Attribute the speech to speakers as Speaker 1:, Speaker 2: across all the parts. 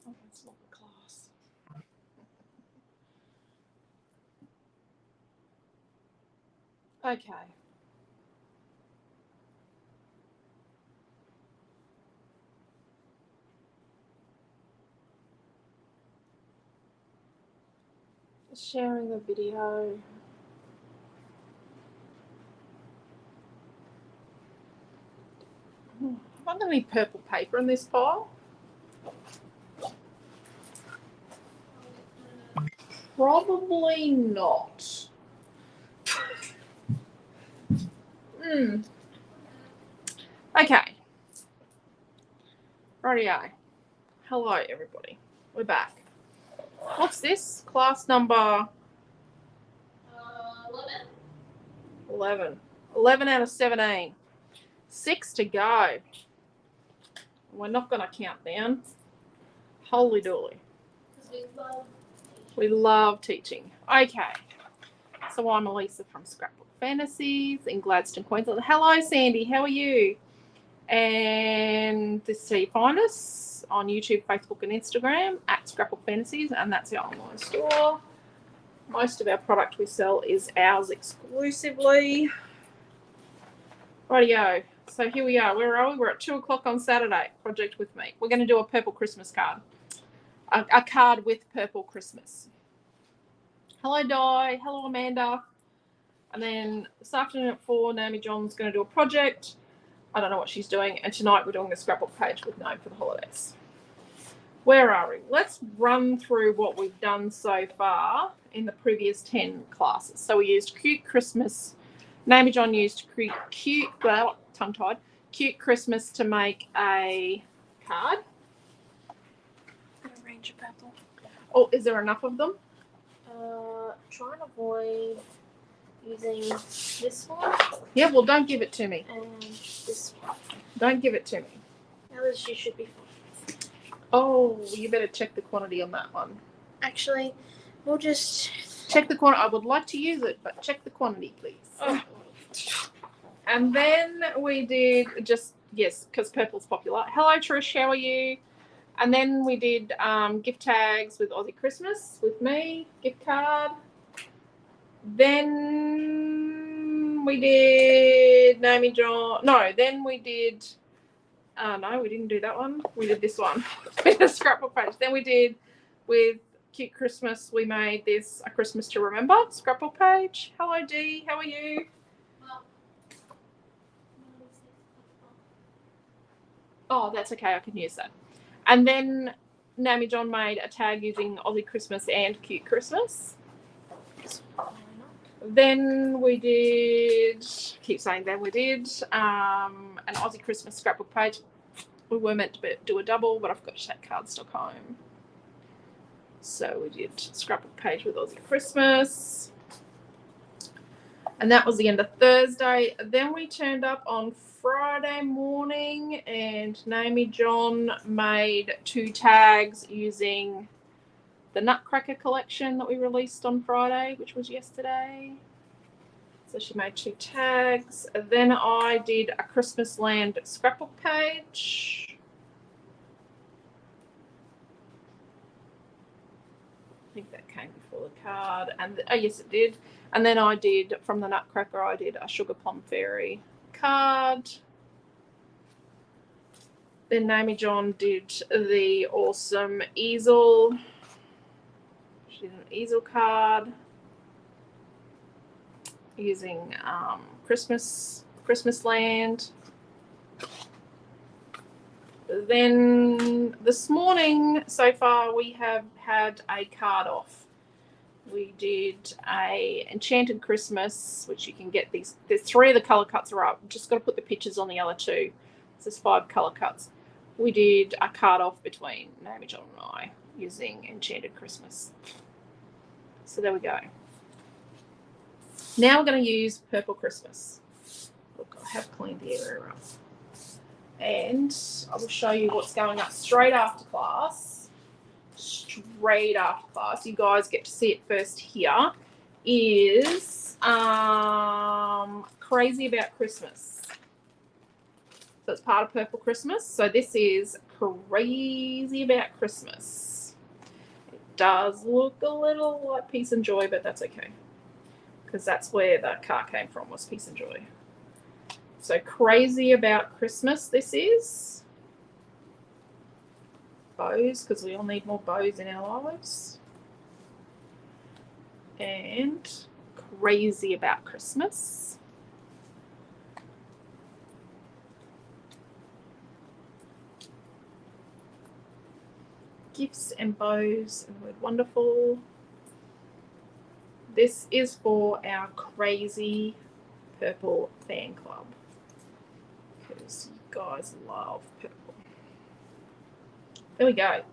Speaker 1: Oh, that's not the class. Okay. Sharing the video. Have I got any purple paper in this pile? Probably not. Okay. Rightio. Hello, everybody. We're back. What's this? Class number 11. 11 out of 17. 6 to go. We're not going to count down. Holy dooly. We love teaching. Okay. So I'm Alicia from Scrapbook Fantasies in Gladstone, Queensland. Hello, Sandy. How are you? And this is how you find us on YouTube, Facebook, and Instagram at Scrapbook Fantasies, and that's our online store. Most of our product we sell is ours exclusively. Rightio. So here we are. Where are we? We're at 2 o'clock on Saturday. Project with me. We're going to do a purple Christmas card. A card with purple Christmas. Hello, Di. Hello, Amanda. And then this afternoon at 4, Naomi John's going to do a project. I don't know what she's doing. And tonight we're doing the scrapbook page with Naomi for the holidays. Where are we? Let's run through what we've done so far in the previous 10 classes. So we used Cute Christmas. Naomi John used Cute Christmas to make a card. A range of purple. Oh, is there enough of them?
Speaker 2: Try and avoid using this one.
Speaker 1: Yeah, well, don't give it to me.
Speaker 2: And this one.
Speaker 1: Don't give it to me.
Speaker 2: Others you should be fine.
Speaker 1: Oh, you better check the quantity on that one.
Speaker 2: Actually, we'll just...
Speaker 1: Check the quantity. I would like to use it, but check the quantity, please. Oh. And then we did just, yes, because purple's popular. Hello, Trish. How are you? And then we did gift tags with Aussie Christmas with me, gift card. Then we did Naomi John. No, then we did. No, we didn't do that one. We did this one with a scrapbook page. Then we did with Cute Christmas. We made this a Christmas to Remember scrapbook page. Hello, Dee. How are you? Oh, that's okay. I can use that. And then Naomi John made a tag using Aussie Christmas and Cute Christmas. Then we did, keep saying then we did, an Aussie Christmas scrapbook page. We were meant to do a double, but I forgot to take cardstock home. So we did scrapbook page with Aussie Christmas. And that was the end of Thursday. Then we turned up on Friday morning and Naomi John made 2 tags using the Nutcracker collection that we released on Friday, which was yesterday. So she made 2 tags. Then I did a Christmas Land scrapbook page. I think that came before the card. And oh, yes, it did. And then I did, from the Nutcracker, I did a Sugar Plum Fairy card. Then Naomi John did the awesome easel. She did an easel card using Christmas Land. Then this morning, so far, we have had a card off. We did a Enchanted Christmas, which you can get these. There's 3 of the colour cuts are up. Just got to put the pictures on the other 2. There's 5 colour cuts. We did a card off between Naomi John and I using Enchanted Christmas. So there we go. Now we're going to use Purple Christmas. Look, I have cleaned the area up. And I will show you what's going up straight after class. Straight after class. You guys get to see it first here. Is Crazy About Christmas. So it's part of Purple Christmas. So this is crazy about Christmas. It does look a little like Peace and Joy, but that's okay, because that's where the car came from, was Peace and Joy. So crazy about Christmas this is. Bows, because we all need more bows in our lives. And crazy about Christmas. Gifts and bows and the word wonderful. This is for our crazy purple fan club, because you guys love purple. There we go. I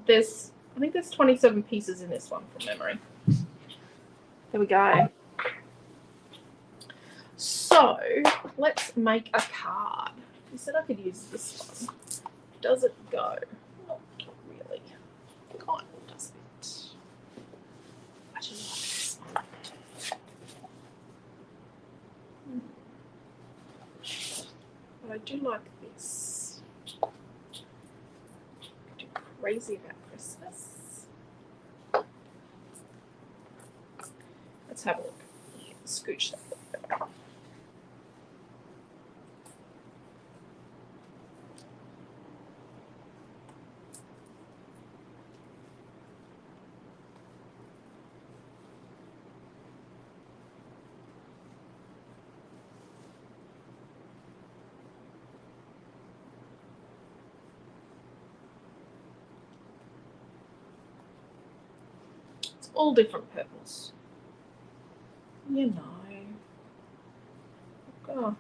Speaker 1: think there's 27 pieces in this one from memory. There we go. So let's make a card. You said I could use this one. Does it go? Not really. Kind of does it. I just like this one. But I do like this. Crazy about Christmas. Let's have a look. Yeah, scooch that. All different purples. You know. Oh.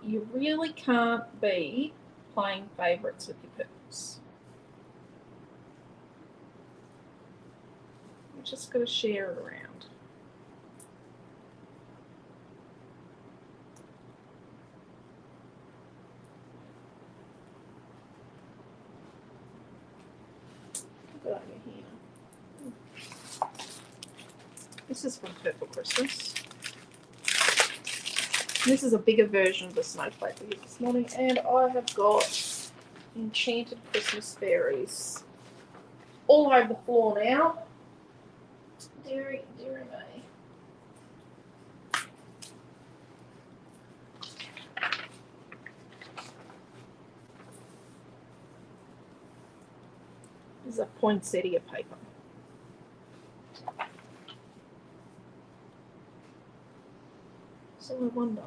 Speaker 1: You really can't be playing favourites with your purples. You just got to share it around. Put that over here. This is from Purple Christmas. This is a bigger version of the snowflake we used this morning, and I have got enchanted Christmas fairies all over the floor now. Deary me. This is a poinsettia paper. So I wonder,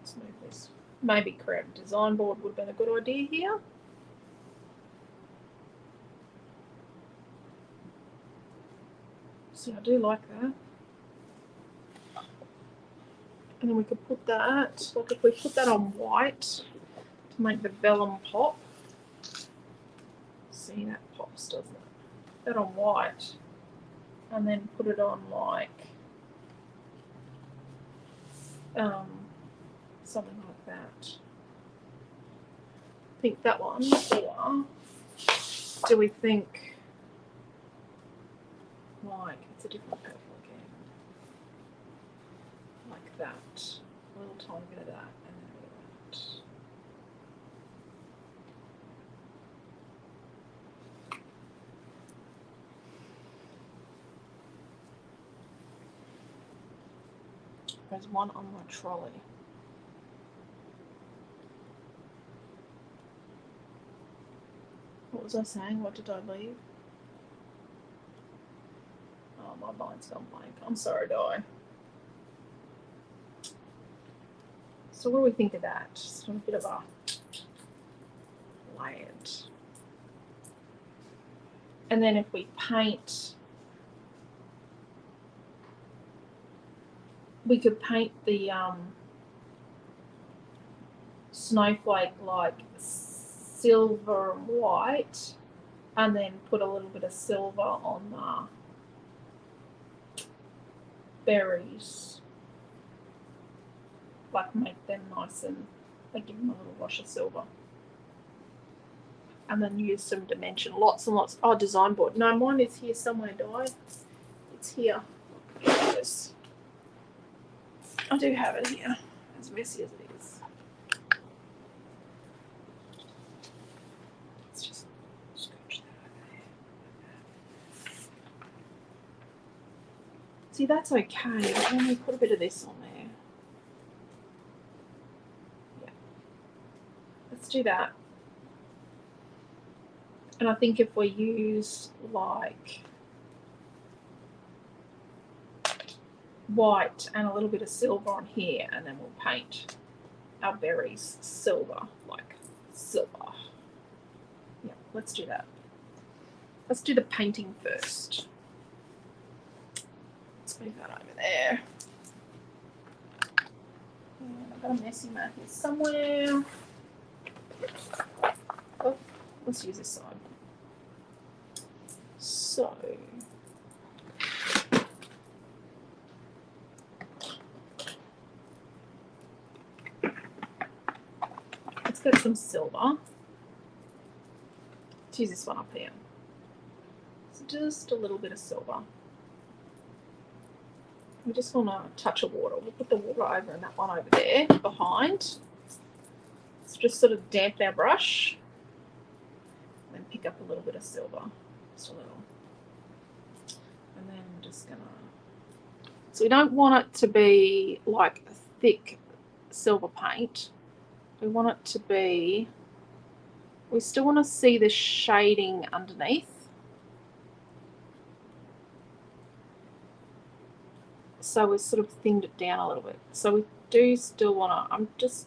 Speaker 1: let's move this. Maybe create a design board would have been a good idea here. So I do like that. And then we could put that, like if we put that on white to make the vellum pop. See, that pops, doesn't it? That on white. And then put it on like something like that. I think that one, or do we think like it's a different purple again? Like that. A little tiny bit of that and then a bit of that. There's one on my trolley. What was I saying? What did I leave? Oh, my mind's gone blank. I'm sorry, Di. So what do we think of that? Just a bit of a layered. And then if we paint, we could paint the snowflake like silver and white, and then put a little bit of silver on the berries, like make them nice and like give them a little wash of silver, and then use some dimension, lots and lots. Oh, design board. No, mine is here somewhere, Di. It's here. Yes. I do have it here, as messy as it is. See, that's okay, but then we put a bit of this on there. Yeah. Let's do that. And I think if we use like white and a little bit of silver on here, and then we'll paint our berries silver, like silver. Yeah, let's do that. Let's do the painting first. Let's move that over there. And I've got a messy mat here somewhere. Oh, let's use this side. So let's get some silver. Let's use this one up here. So just a little bit of silver. We just want a touch of water. We'll put the water over and that one over there behind. Let's just sort of dampen our brush. Then pick up a little bit of silver. Just a little. And then I'm just gonna, so we don't want it to be like a thick silver paint. We want it to be, we still want to see the shading underneath. So we sort of thinned it down a little bit. So we do still want to, I'm just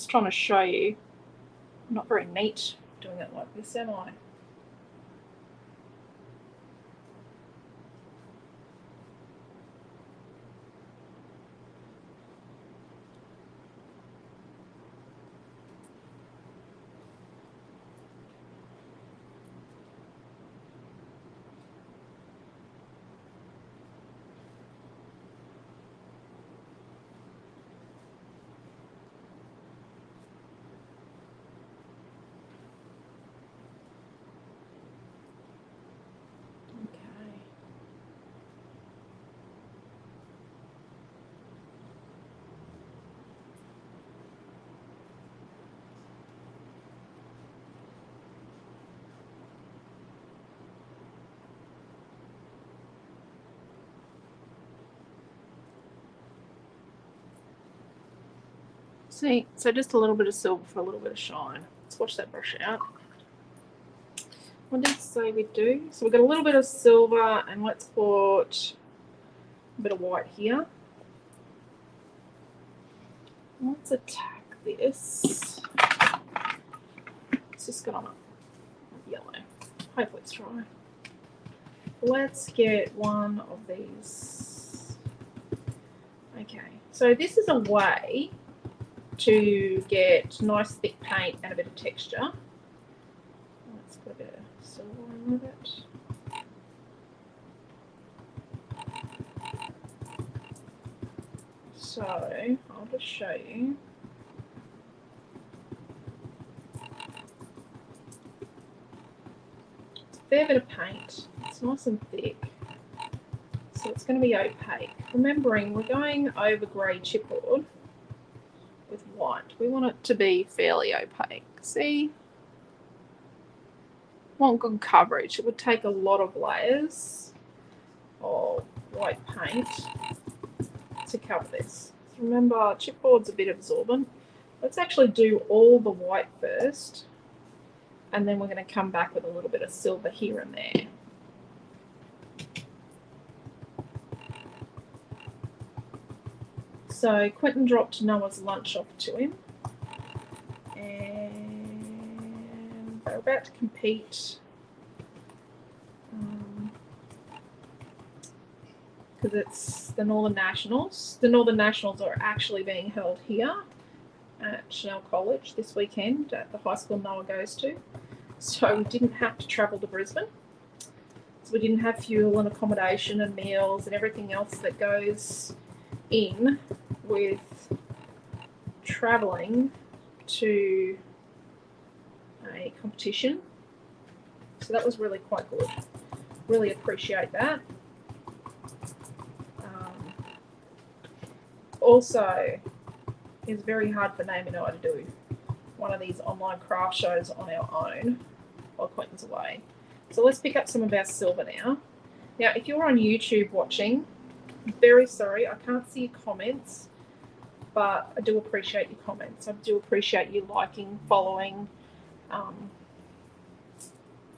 Speaker 1: trying to show you. I'm not very neat doing it like this, am I? See, so just a little bit of silver for a little bit of shine. Let's wash that brush out. What did it say we do? So we've got a little bit of silver, and let's put a bit of white here. Let's attack this. It's just got on a yellow. Hopefully it's dry. Let's get one of these. Okay, so this is a way to get nice thick paint and a bit of texture. Let's put a bit of silver in with it. So I'll just show you. It's a fair bit of paint. It's nice and thick. So it's going to be opaque. Remembering we're going over grey chipboard with white. We want it to be fairly opaque. See? Want good coverage. It would take a lot of layers of white paint to cover this. So remember, chipboard's a bit absorbent. Let's actually do all the white first, and then we're going to come back with a little bit of silver here and there. So Quentin dropped Noah's lunch off to him, and they're about to compete because it's the Northern Nationals. The Northern Nationals are actually being held here at Chanel College this weekend at the high school Noah goes to. So we didn't have to travel to Brisbane. So we didn't have fuel and accommodation and meals and everything else that goes in with travelling to a competition. So that was really quite good. Really appreciate that. Also, it's very hard for Naomi and I to do one of these online craft shows on our own while Quentin's away. So let's pick up some of our silver now. Now, if you're on YouTube watching, very sorry. I can't see your comments, but I do appreciate your comments. I do appreciate you liking, following,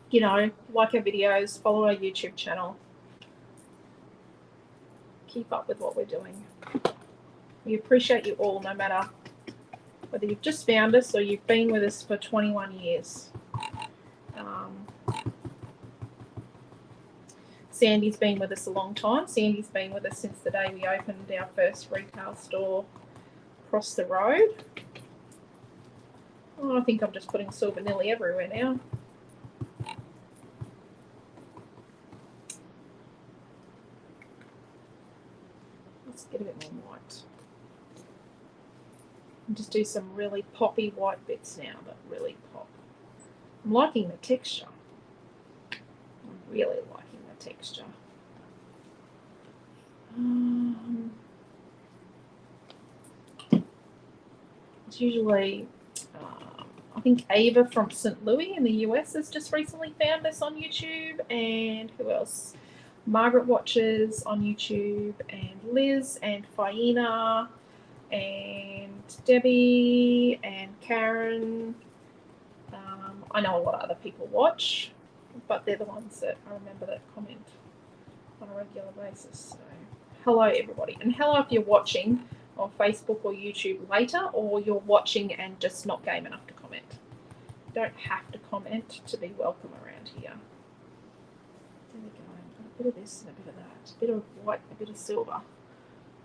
Speaker 1: you know, like our videos, follow our YouTube channel. Keep up with what we're doing. We appreciate you all, no matter whether you've just found us or you've been with us for 21 years. Sandy's been with us a long time. Sandy's been with us since the day we opened our first retail store across the road. Oh, I think I'm just putting silver nearly everywhere now. Let's get a bit more white. And just do some really poppy white bits now that really pop. I'm liking the texture. I'm really liking the texture. It's usually, I think Ava from St. Louis in the US has just recently found us on YouTube, and who else? Margaret watches on YouTube, and Liz and Faina and Debbie and Karen. I know a lot of other people watch, but they're the ones that I remember that comment on a regular basis. So hello everybody, and hello if you're watching on Facebook or YouTube later, or you're watching and just not game enough to comment. You don't have to comment to be welcome around here. There we go. A bit of this and a bit of that. A bit of white, a bit of silver.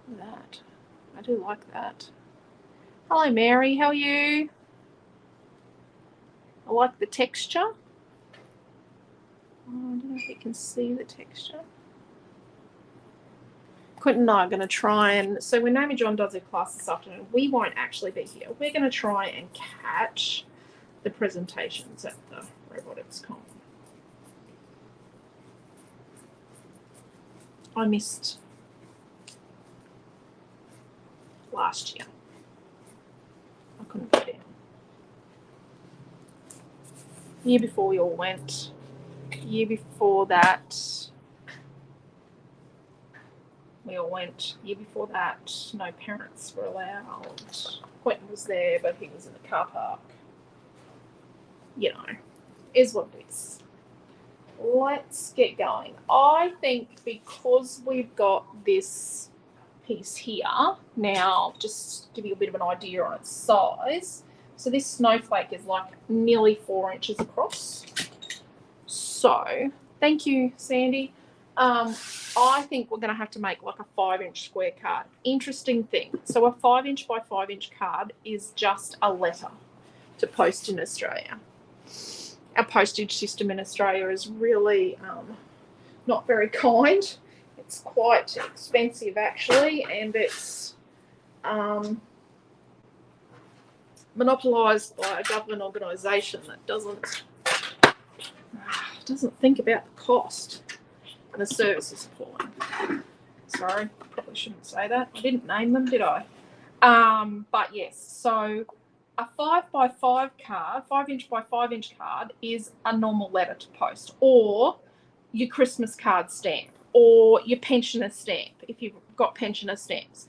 Speaker 1: Look at that. I do like that. Hello Mary, how are you? I like the texture. Oh, I don't know if you can see the texture. Quentin and I are going to try and, so when Naomi John does her class this afternoon, we won't actually be here. We're going to try and catch the presentations at the Robotics Con. I missed last year. I couldn't go down. Year before we all went. Year before that, we all went. Year before that, no parents were allowed. Quentin was there, but he was in the car park. You know, is what it is. Let's get going. I think because we've got this piece here, now just to give you a bit of an idea on its size. So this snowflake is like nearly 4 inches across. So, thank you, Sandy. I think we're going to have to make like a 5-inch square card. Interesting thing. So a 5-inch by 5-inch card is just a letter to post in Australia. Our postage system in Australia is really not very kind. It's quite expensive actually, and it's monopolised by a government organisation that doesn't think about the cost and the services for them. Sorry, probably shouldn't say that. I didn't name them, did I? But yes, so a 5x5 card, 5-inch by 5-inch card is a normal letter to post, or your Christmas card stamp, or your pensioner stamp if you've got pensioner stamps.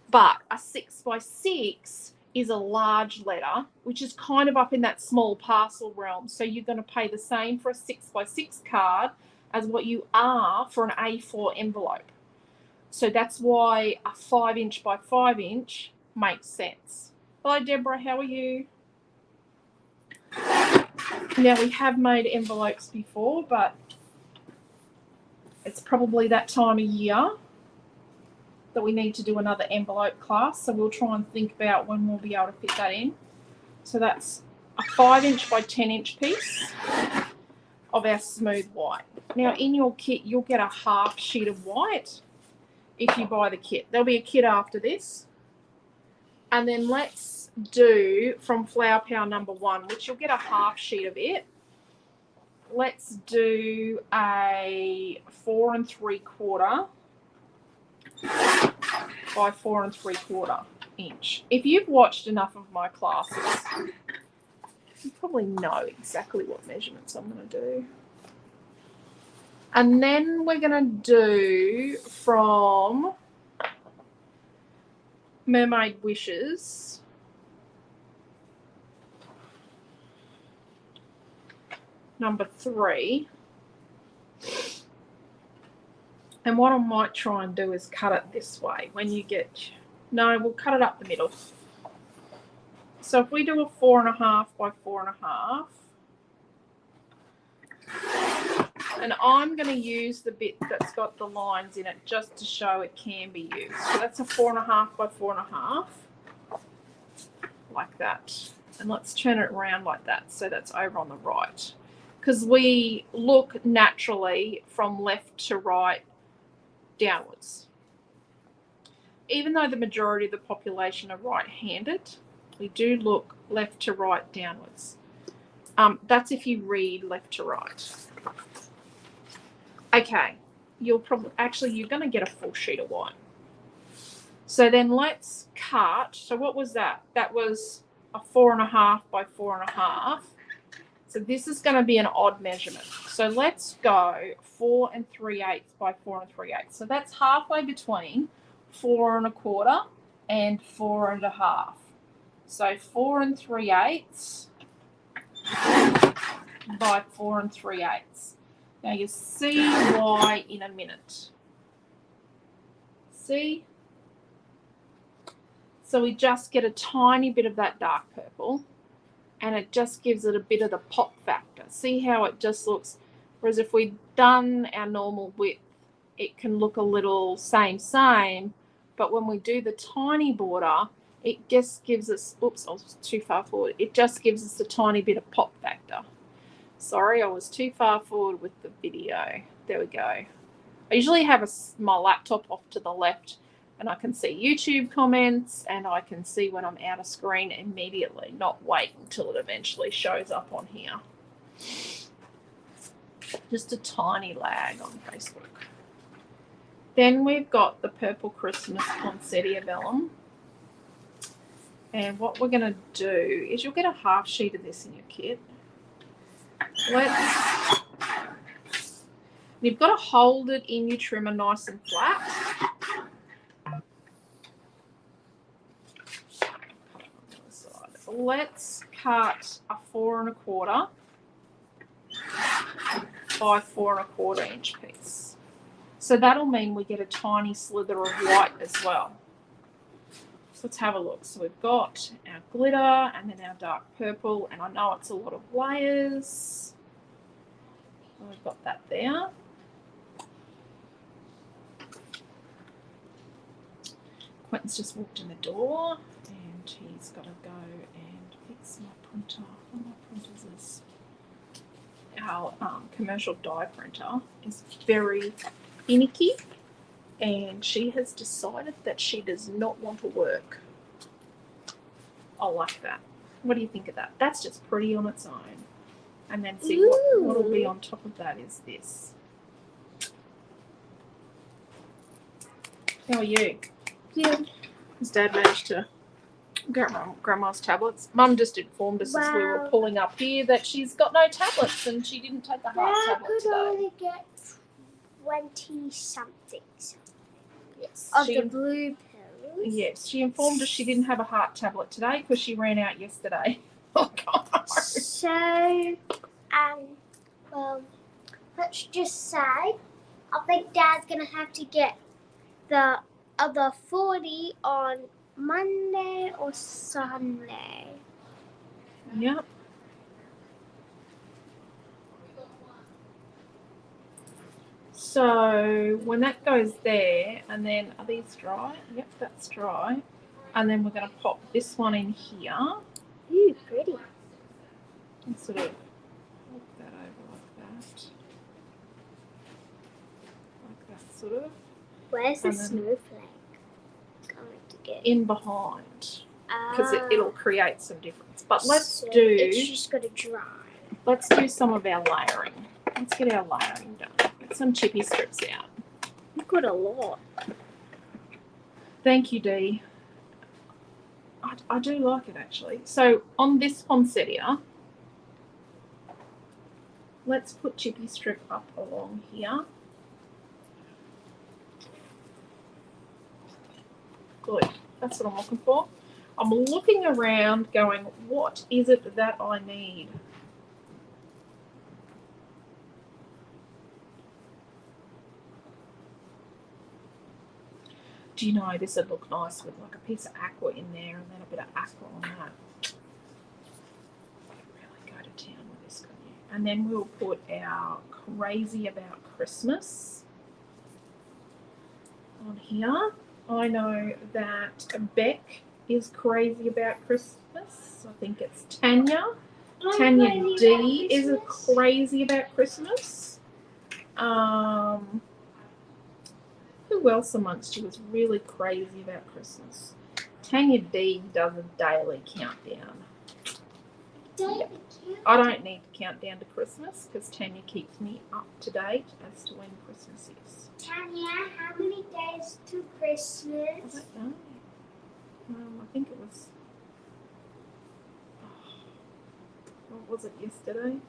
Speaker 1: But a 6x6 is a large letter, which is kind of up in that small parcel realm. So you're going to pay the same for a 6x6 card as what you are for an A4 envelope. So that's why a 5-inch by 5-inch makes sense. Hello, Deborah. How are you? Now, we have made envelopes before, but it's probably that time of year that we need to do another envelope class. So we'll try and think about when we'll be able to fit that in. So that's a 5-inch by 10-inch piece of our smooth white. Now, in your kit, you'll get a half sheet of white if you buy the kit. There'll be a kit after this. And then let's do from Flower Power number 1, which you'll get a half sheet of it. Let's do a 4 3/4 by 4 3/4 inch. If you've watched enough of my classes, you probably know exactly what measurements I'm going to do. And then we're going to do from Mermaid Wishes, number 3. And what I might try and do is cut it this way. When you get, no, we'll cut it up the middle. So if we do a 4.5 by 4.5, and I'm going to use the bit that's got the lines in it just to show it can be used. So that's a 4.5 by 4.5, like that. And let's turn it around like that so that's over on the right. Because we look naturally from left to right downwards. Even though the majority of the population are right-handed, we do look left to right downwards. That's if you read left to right. Okay, you're going to get a full sheet of white. So then let's cut. So what was that? That was a 4.5 by 4.5. So this is going to be an odd measurement. So let's go 4 3/8 by 4 3/8. So that's halfway between 4 1/4 and 4 1/2. So 4 3/8 by 4 3/8. Now you'll see why in a minute. See? So we just get a tiny bit of that dark purple, and it just gives it a bit of the pop factor. See how it just looks, whereas if we'd done our normal width, it can look a little same, but when we do the tiny border, it just gives us, oops, I was too far forward. It just gives us a tiny bit of pop factor. Sorry, I was too far forward with the video. There we go. I usually have my laptop off to the left, and I can see YouTube comments, and I can see when I'm out of screen immediately, not wait until it eventually shows up on here. Just a tiny lag on Facebook. Then we've got the Purple Christmas Poinsettia Vellum. And what we're going to do is you'll get a half sheet of this in your kit. You've got to hold it in your trimmer nice and flat. Let's cut a 4 1/4 by 4 1/4 inch piece. So that'll mean we get a tiny slither of white as well. So let's have a look. So we've got our glitter and then our dark purple, and I know it's a lot of layers. We've got that there. Quentin's just walked in the door, and he's got to go and fix my printer. One of my printers is our commercial die printer is very finicky, and she has decided that she does not want to work. I like that. What do you think of that? That's just pretty on its own. And then see what will be on top of that is this. How are you?
Speaker 2: Yeah.
Speaker 1: His dad managed to get Grandma's tablets. Mum just informed us as we were pulling up here that she's got no tablets and she didn't take the heart tablet today.
Speaker 2: I could only get 20-something.
Speaker 1: Yes.
Speaker 2: Of the blue pills.
Speaker 1: Yes, she informed us she didn't have a heart tablet today because she ran out yesterday. Oh, God.
Speaker 2: So, well, let's just say, I think Dad's going to have to get the other 40 on Monday or Sunday.
Speaker 1: Yep. So when that goes there, and then are these dry? Yep, that's dry. And then we're going to pop this one in here.
Speaker 2: Ooh, pretty.
Speaker 1: And sort of look that over like that. Like that sort of.
Speaker 2: Where's the snowflake going to get?
Speaker 1: In behind. Because it'll create some difference. But let's
Speaker 2: so
Speaker 1: do...
Speaker 2: It's just got to dry.
Speaker 1: Let's do some of our layering. Let's get our layering done. Get some chippy strips out.
Speaker 2: You've got a lot.
Speaker 1: Thank you, Dee. I do like it, actually. So on this poinsettia, let's put chippy strip up along here. Good, that's what I'm looking for. I'm looking around going, what is it that I need? Do you know, this would look nice with like a piece of aqua in there and then a bit of aqua on that. Really go to town with this, couldn't you? And then we'll put our Crazy About Christmas on here. I know that Beck is crazy about Christmas. I think it's Tanya. Tanya D is crazy about Christmas. Who else amongst you is really crazy about Christmas? Tanya D does a daily countdown. Yep. I don't need to count down to Christmas because Tanya keeps me up to date as to when Christmas is.
Speaker 2: Tanya, how many days to Christmas?
Speaker 1: I don't know. I think it was... what was it yesterday? I don't know.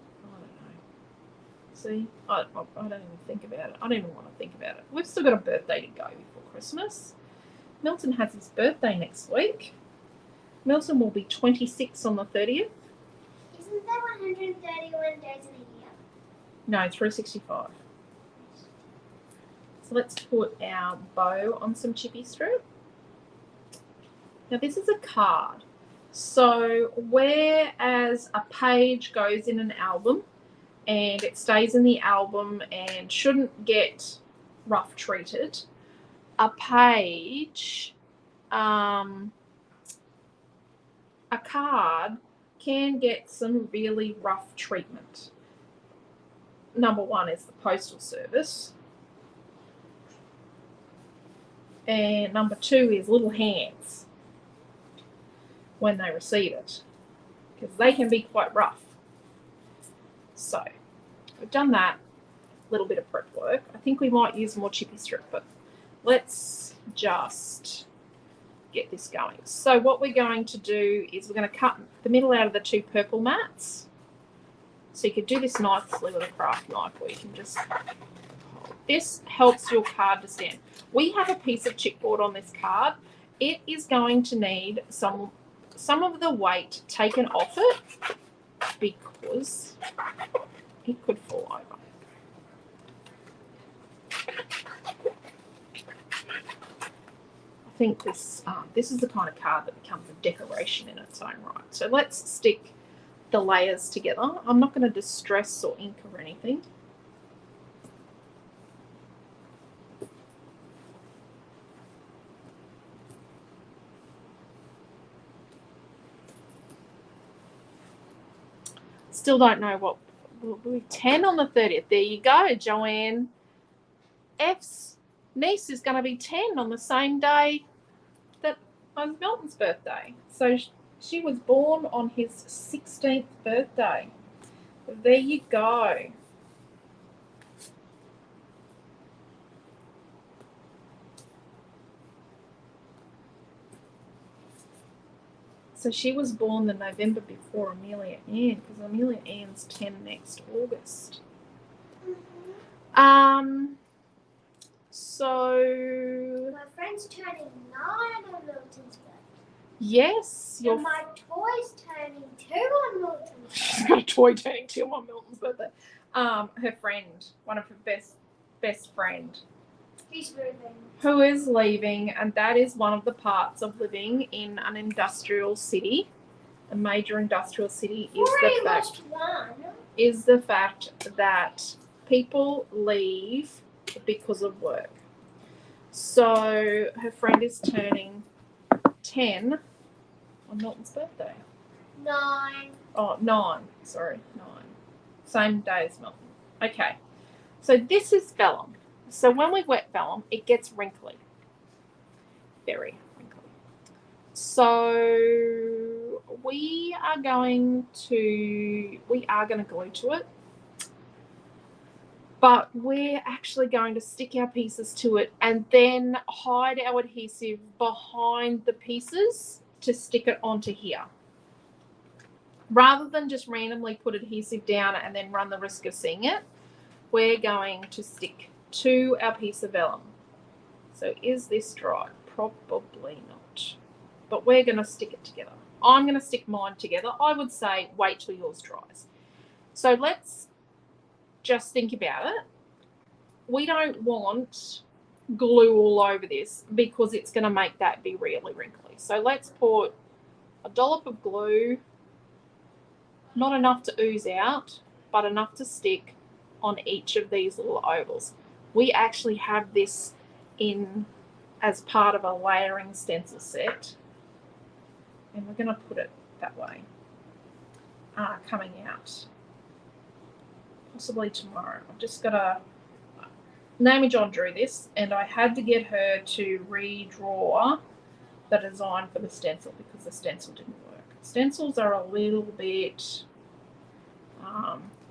Speaker 1: See, I don't even think about it. I don't even want to think about it. We've still got a birthday to go before Christmas. Milton has his birthday next week. Milton will be 26 on the 30th.
Speaker 2: Isn't there 131 days in a year?
Speaker 1: No, 365. So let's put our bow on some chippy strip. Now this is a card. So whereas a page goes in an album and it stays in the album and shouldn't get rough treated, a page, a card can get some really rough treatment. Number one is the postal service. And number two is little hands when they receive it, because they can be quite rough. So we've done that little bit of prep work. I think we might use more chippy strip, but let's just get this going. So what we're going to do is we're going to cut the middle out of the two purple mats. So you could do this nicely with a craft knife, or you can just hold. This helps your card to stand. We have a piece of chipboard on this card. It is going to need some of the weight taken off it because it could fall over. I think this is the kind of card that becomes a decoration in its own right. So let's stick the layers together. I'm not going to distress or ink or anything. Still don't know what will be 10 on the 30th. There you go, Joanne. F's niece is going to be 10 on the same day that on Milton's birthday. So she was born on his 16th birthday. There you go. So she was born the November before Amelia Ann, because Amelia Ann's 10 next August. So
Speaker 2: my friend's turning 9 on Milton's birthday.
Speaker 1: Yes,
Speaker 2: and my toy's turning 2 on Milton's birthday.
Speaker 1: My toy turning 2 on Milton's birthday. Her friend, one of her best friend.
Speaker 2: Who's moving?
Speaker 1: Who is leaving, and that is one of the parts of living in an industrial city. A major industrial city is the fact that people leave because of work. So her friend is turning 10 on Milton's birthday.
Speaker 2: 9.
Speaker 1: Oh, 9. Sorry, 9. Same day as Milton. Okay. So this is vellum. So when we wet vellum, it gets wrinkly. Very wrinkly. So we are going to glue to it. But we're actually going to stick our pieces to it and then hide our adhesive behind the pieces to stick it onto here. rather than just randomly put adhesive down and then run the risk of seeing it, we're going to stick to our piece of vellum. So is this dry? Probably not. But we're going to stick it together. I'm going to stick mine together. I would say wait till yours dries. So let's just think about it. We don't want glue all over this because it's going to make that be really wrinkly. So let's put a dollop of glue, not enough to ooze out, but enough to stick on each of these little ovals. We actually have this in as part of a layering stencil set, and we're going to put it that way, coming out possibly tomorrow. I've just got to, Naomi John drew this, and I had to get her to redraw the design for the stencil because the stencil didn't work. Stencils are a little bit,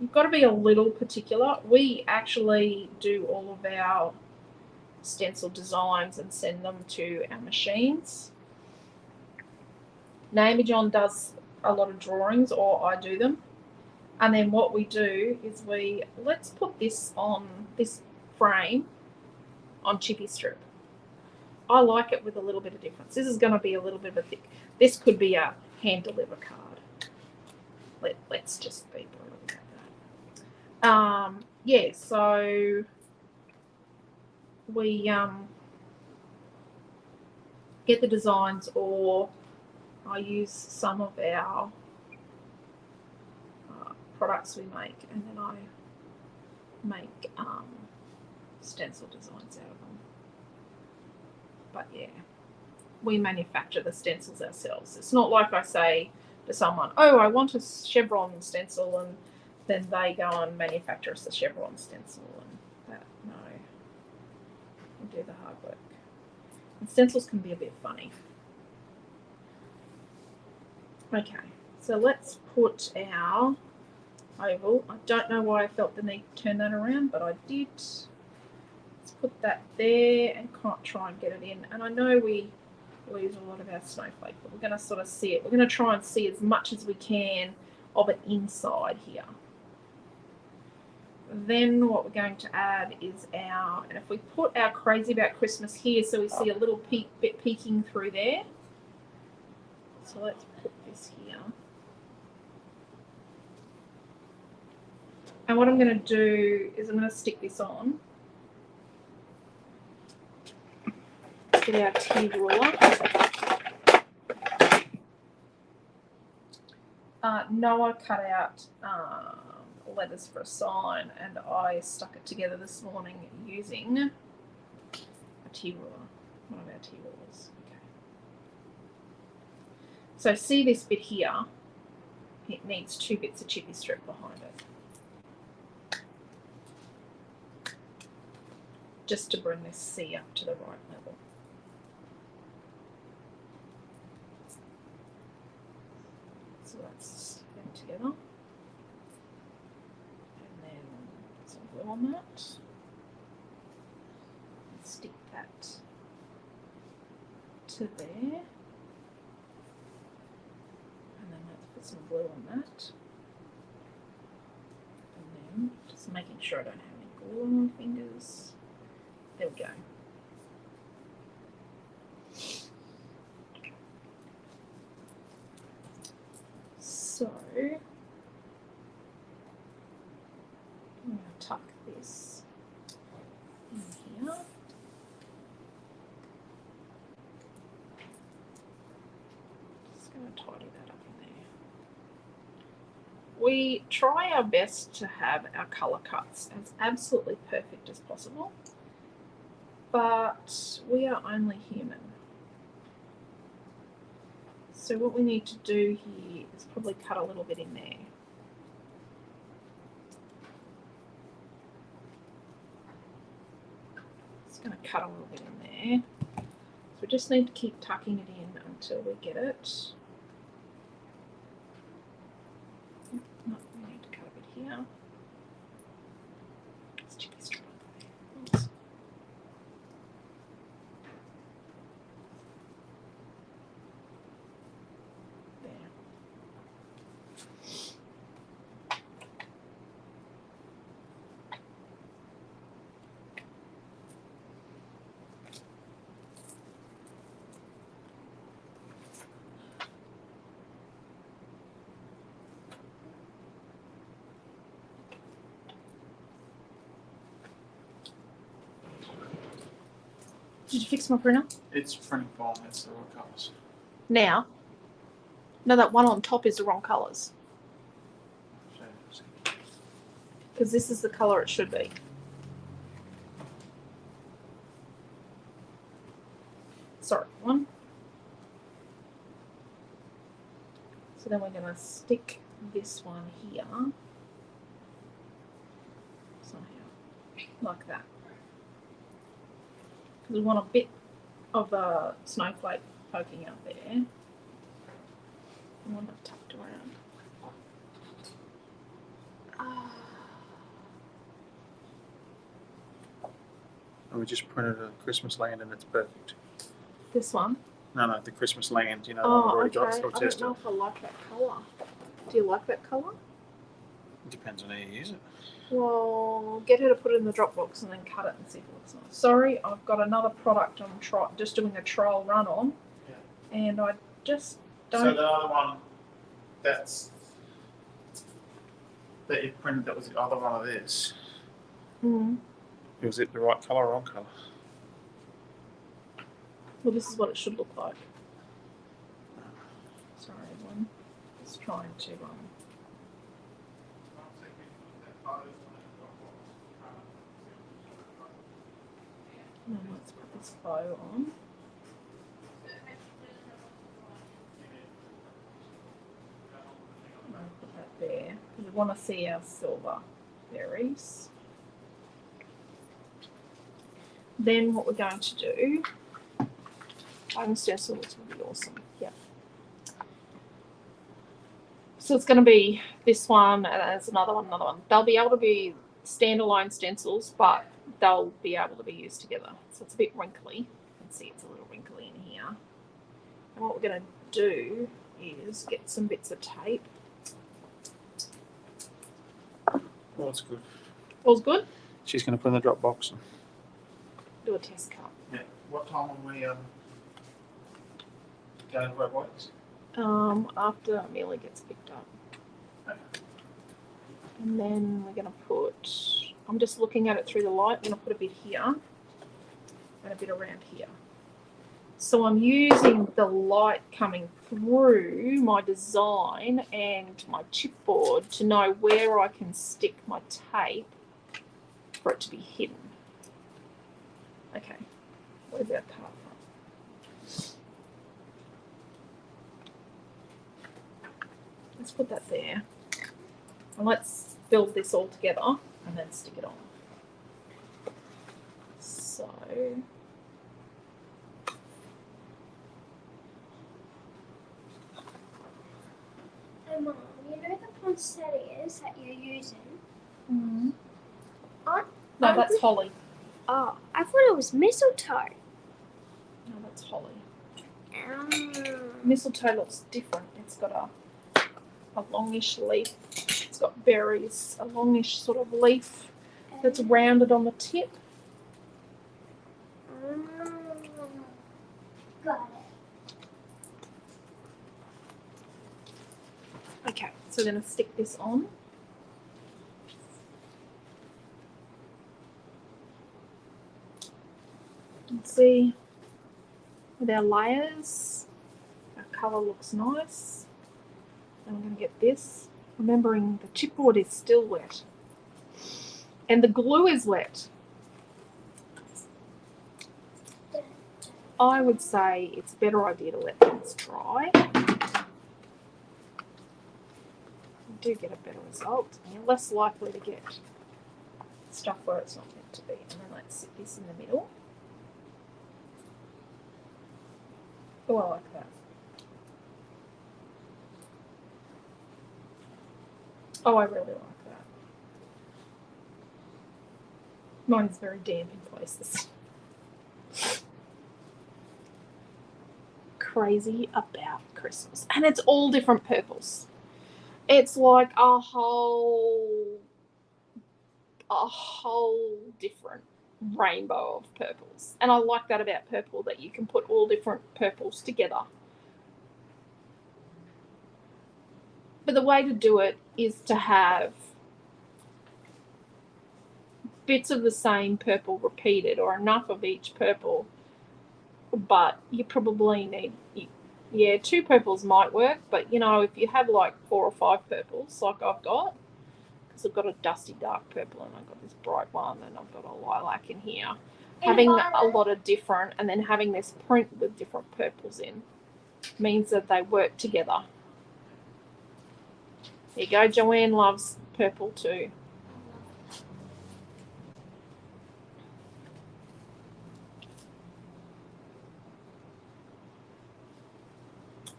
Speaker 1: you've got to be a little particular. We actually do all of our stencil designs and send them to our machines. Naomi John does a lot of drawings, or I do them. And then what we do is let's put this on this frame on chippy strip. I like it with a little bit of difference. This is going to be a little bit of a thick. This could be a hand deliver card. Let's just be brutal about that. Yeah, so we get the designs, or I use some of our products we make, and then I make stencil designs out of them. But yeah, we manufacture the stencils ourselves. It's not like I say to someone, oh, I want a chevron stencil, and then they go and manufacture us a chevron stencil, and that, no, we do the hard work. And stencils can be a bit funny. Okay, so let's put our oval. I don't know why I felt the need to turn that around, but I did. Let's put that there and can't try and get it in. And I know we lose a lot of our snowflake, but we're going to sort of see it. We're going to try and see as much as we can of it inside here. Then what we're going to add is our, and if we put our Crazy About Christmas here, so we see a little bit peeking through there. So let's put this here. And what I'm going to do is I'm going to stick this on. Let's get our T-ruler. Noah cut out letters for a sign, and I stuck it together this morning using a T-ruler, one of our T-rulers. Okay. So see this bit here? It needs 2 bits of chippy strip behind it, just to bring this C up to the right level. So that's them together. And then some glue on that. Stick that to there. And then let's put some glue on that. And then just making sure I don't have any glue on my fingers. There we go. So I'm going to tuck this in here. Just going to tidy that up in there. We try our best to have our colour cuts as absolutely perfect as possible, but we are only human. So what we need to do here is probably cut a little bit in there. Just going to cut a little bit in there. So we just need to keep tucking it in until we get it. No, we need to cut a bit here. Let's check this strip on there. Did you fix my printer?
Speaker 3: It's printing fine. It's the right colours.
Speaker 1: Now? No, that one on top is the wrong colours. Because this is the colour it should be. Sorry, one. So then we're going to stick this one here. Somehow. Like that. Because we want a bit of a snowflake poking out there. I want it tucked around.
Speaker 3: And we just printed a Christmas land and it's perfect.
Speaker 1: This one?
Speaker 3: No, the Christmas land, you know, the one we've already got. So
Speaker 1: I don't know if I like that colour. Do you like that colour?
Speaker 3: It depends on how you use it.
Speaker 1: Well, get her to put it in the Dropbox and then cut it and see if it looks nice. Sorry, I've got another product I'm just doing a trial run on. Yeah. And I just don't...
Speaker 3: So the other one, that you printed, that was the other one of this.
Speaker 1: Mm.
Speaker 3: Was it the right colour or wrong colour?
Speaker 1: Well, this is what it should look like. Sorry, everyone. Just trying to... Now let's put this bow on. I'll put that there. We want to see our silver berries. Then what we're going to do, foam stencil, which will be awesome. Yeah. So it's going to be this one, and there's another one, another one. They'll be able to be standalone stencils, but they'll be able to be used together. So it's a bit wrinkly. You can see it's a little wrinkly in here. And what we're going to do is get some bits of tape.
Speaker 3: Well, that's good.
Speaker 1: All's good?
Speaker 3: She's going to put in the Dropbox.
Speaker 1: Do a test cut.
Speaker 3: Yeah. What time will we go to work works?
Speaker 1: After Amelia gets picked up.
Speaker 3: Okay.
Speaker 1: And then we're going to put, I'm just looking at it through the light, I'm going to put a bit here and a bit around here. So I'm using the light coming through my design and my chipboard to know where I can stick my tape for it to be hidden. Okay, where's our card from? Let's put that there. And let's build this all together and then stick it on. So,
Speaker 2: Hey Mom, you know the poinsettias that you're using?
Speaker 1: mm-hmm.
Speaker 2: No,
Speaker 1: That's holly.
Speaker 2: Oh, I thought it was mistletoe.
Speaker 1: No, that's holly. Mistletoe looks different. It's got a longish leaf. It's got berries, a longish sort of leaf that's rounded on the tip.
Speaker 2: Got it.
Speaker 1: Okay, so we're going to stick this on. And see with our layers, our colour looks nice. And we're going to get this, remembering the chipboard is still wet and the glue is wet. I would say it's a better idea to let things dry. You do get a better result and you're less likely to get stuff where it's not meant to be. And then let's stick this in the middle. Oh, I like that. Oh, I really like that. Mine's very damp in places. Crazy about Christmas. And it's all different purples. It's like a whole different rainbow of purples. And I like that about purple, that you can put all different purples together. But the way to do it is to have bits of the same purple repeated, or enough of each purple but you probably need, yeah, 2 purples might work, but you know, if you have like 4 or 5 purples like I've got, because I've got a dusty dark purple and I've got this bright one and I've got a lilac in here, having a lot of different and then having this print with different purples in means that they work together. There you go. Joanne loves purple too.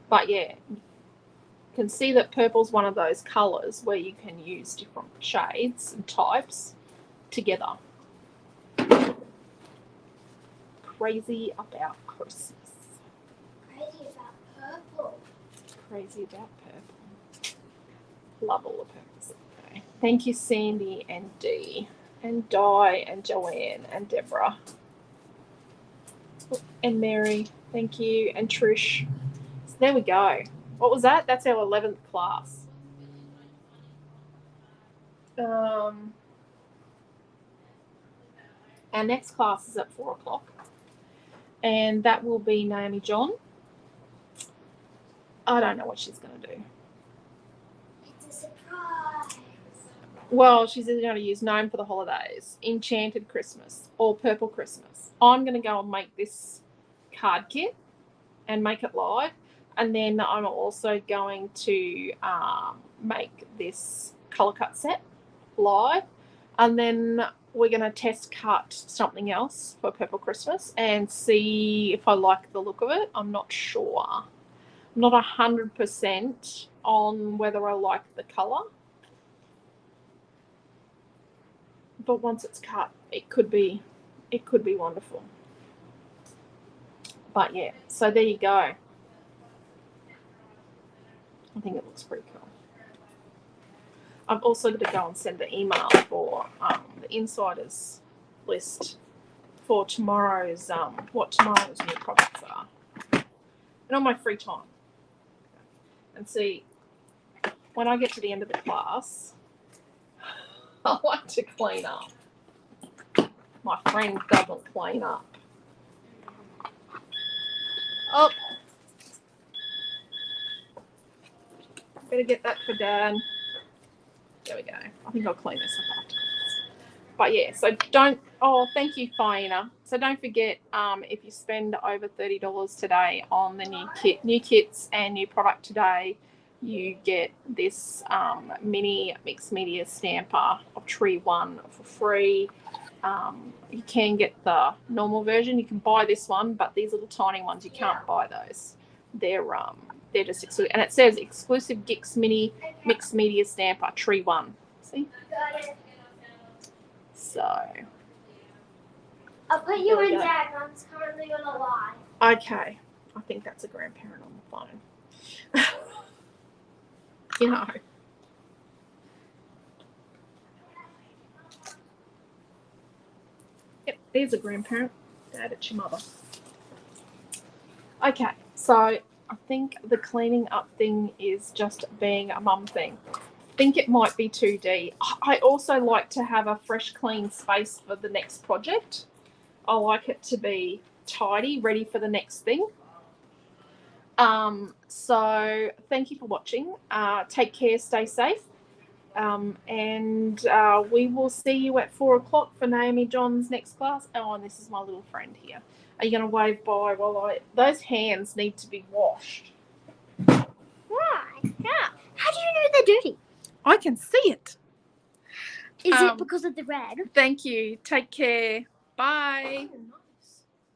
Speaker 1: But yeah, you can see that purple's one of those colours where you can use different shades and types together. Crazy about Christmas.
Speaker 2: Crazy about purple.
Speaker 1: Crazy about purple. Love all the purples. Okay. Thank you, Sandy and Dee and Di and Joanne and Deborah and Mary. Thank you, and Trish. So there we go. What was that? That's our 11th class. Our next class is at 4 o'clock, and that will be Naomi John. I don't know what she's going to do.
Speaker 2: It's a surprise.
Speaker 1: Well, she's either going to use Gnome for the holidays, Enchanted Christmas, or Purple Christmas. I'm going to go and make this card kit and make it live, and then I'm also going to make this colour cut set live, and then we're going to test cut something else for Purple Christmas and see if I like the look of it. I'm not sure. I'm not 100% on whether I like the colour. But once it's cut, it could be wonderful. But yeah, so there you go. I think it looks pretty cool. I've also got to go and send the email for the insiders list for tomorrow's what tomorrow's new products are, and on my free time. And see, when I get to the end of the class, I like to clean up. My friend doesn't clean up. Oh, better get that for Dad. There we go. I think I'll clean this up afterwards. But yeah, so don't. Oh, thank you, Fiona. So don't forget, if you spend over $30 today on the new kits and new product today, you get this mini mixed media stamper of Tree 1 for free. You can get the normal version. You can buy this one, but these little tiny ones, you can't buy those. They're just exclusive, and it says exclusive GICS mini mixed media stamper Tree 1. See? So
Speaker 2: I'll put you in Dad. Mom's currently on a live.
Speaker 1: okay, I think that's a grandparent on the phone. You know. Yep, there's a grandparent. Dad, it's your mother. Okay, so I think the cleaning up thing is just being a mum thing. I think it might be 2D. I also like to have a fresh, clean space for the next project. I like it to be tidy, ready for the next thing. So thank you for watching. Take care, stay safe. And we will see you at 4 o'clock for Naomi John's next class. Oh, and this is my little friend here. Are you going to wave bye while those hands need to be washed?
Speaker 2: Why? Yeah. How do you know they're dirty?
Speaker 1: I can see it.
Speaker 2: Is it because of the red?
Speaker 1: Thank you. Take care. Bye.